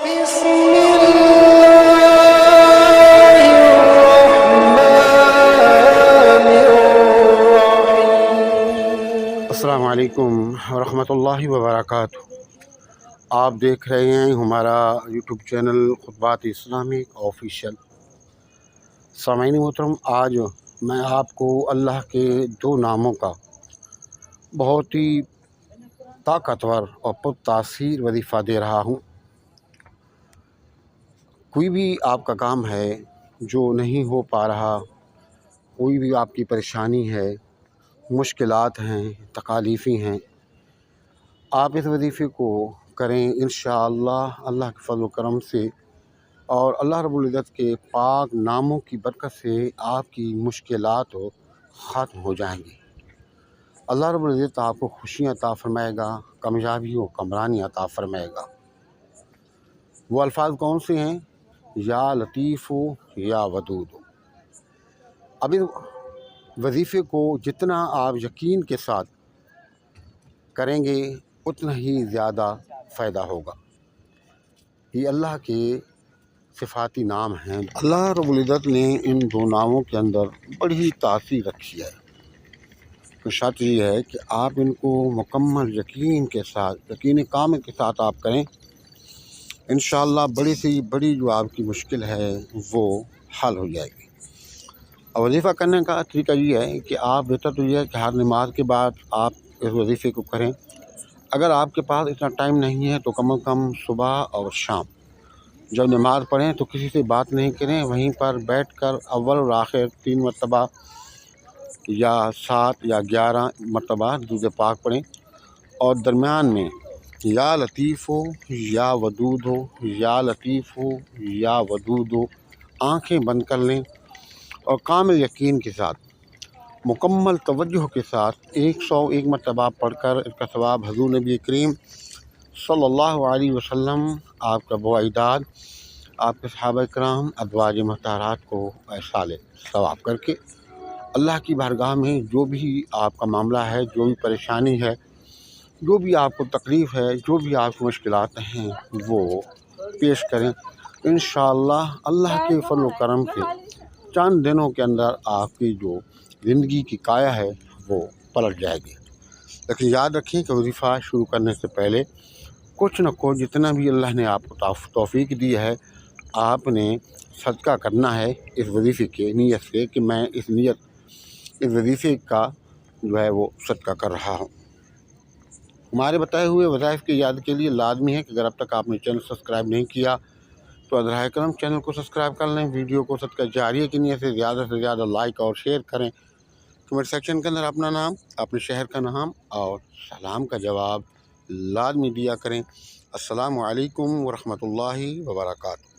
بسم الله الرحمن الرحيم۔ السلام علیکم ورحمۃ اللہ وبرکاتہ۔ آپ دیکھ رہے ہیں ہمارا یوٹیوب چینل خطبات اسلامک آفیشیل۔ سامعین محترم، آج میں آپ کو اللہ کے دو ناموں کا بہت ہی طاقتور اور پرتاثیر وظیفہ دے رہا ہوں۔ کوئی بھی آپ کا کام ہے جو نہیں ہو پا رہا، کوئی بھی آپ کی پریشانی ہے، مشکلات ہیں، تکالیفیں ہیں، آپ اس وظیفے کو کریں انشاءاللہ اللہ کے فضل و کرم سے، اور اللہ رب العزت کے پاک ناموں کی برکت سے آپ کی مشکلات ختم ہو جائیں گی۔ اللہ رب العزت آپ کو خوشیاں عطا فرمائے گا، کامیابی و کمرانی عطا فرمائے گا۔ وہ الفاظ کون سے ہیں؟ یا لطیف ہو یا ودود ہو۔ اب اس وظیفے کو جتنا آپ یقین کے ساتھ کریں گے اتنا ہی زیادہ فائدہ ہوگا۔ یہ اللہ کے صفاتی نام ہیں۔ اللہ رب العزت نے ان دو ناموں کے اندر بڑی تاثیر رکھی ہے۔ تو شرط یہ ہے کہ آپ ان کو مکمل یقین کے ساتھ، یقین کامل کے ساتھ آپ کریں، انشاءاللہ بڑی سے بڑی جو آپ کی مشکل ہے وہ حل ہو جائے گی۔ اور وظیفہ کرنے کا طریقہ یہ ہے کہ آپ بہتر تو یہ ہے کہ ہر نماز کے بعد آپ اس وظیفے کو کریں۔ اگر آپ کے پاس اتنا ٹائم نہیں ہے تو کم از کم صبح اور شام جب نماز پڑھیں تو کسی سے بات نہیں کریں، وہیں پر بیٹھ کر اول اور آخر 3 مرتبہ یا 7 یا 11 مرتبہ درود پاک پڑھیں، اور درمیان میں یا لطیف ہو یا ودود ہو، یا لطیف ہو یا ودود ہو، آنکھیں بند کر لیں اور کامل یقین کے ساتھ، مکمل توجہ کے ساتھ 101 مرتبہ پڑھ کر اس کا ثواب حضور نبی کریم صلی اللہ علیہ وسلم، آپ کا اباء اجداد، آپ کے صحابہ کرام، ازواج مطہرات کو ایصال ثواب کر کے اللہ کی بارگاہ میں جو بھی آپ کا معاملہ ہے، جو بھی پریشانی ہے، جو بھی آپ کو تکلیف ہے، جو بھی آپ کی مشکلات ہیں وہ پیش کریں۔ انشاءاللہ اللہ کے فضل و کرم سے چند دنوں کے اندر آپ کی جو زندگی کی کایا ہے وہ پلٹ جائے گی۔ لیکن یاد رکھیں کہ وظیفہ شروع کرنے سے پہلے کچھ نہ کچھ جتنا بھی اللہ نے آپ کو توفیق دی ہے، آپ نے صدقہ کرنا ہے اس وظیفے کے نیت سے کہ میں اس وظیفے کا جو ہے وہ صدقہ کر رہا ہوں۔ ہمارے بتائے ہوئے وظائف کی یاد کے لیے لازمی ہے کہ اگر اب تک آپ نے چینل سبسکرائب نہیں کیا تو ازرائے کرم چینل کو سبسکرائب کر لیں، ویڈیو کو صدقہ جاریہ کی نیت سے زیادہ لائک اور شیئر کریں۔ کمنٹ سیکشن کے اندر اپنا نام، اپنے شہر کا نام اور سلام کا جواب لازمی دیا کریں۔ السلام علیکم ورحمۃ اللہ وبرکاتہ۔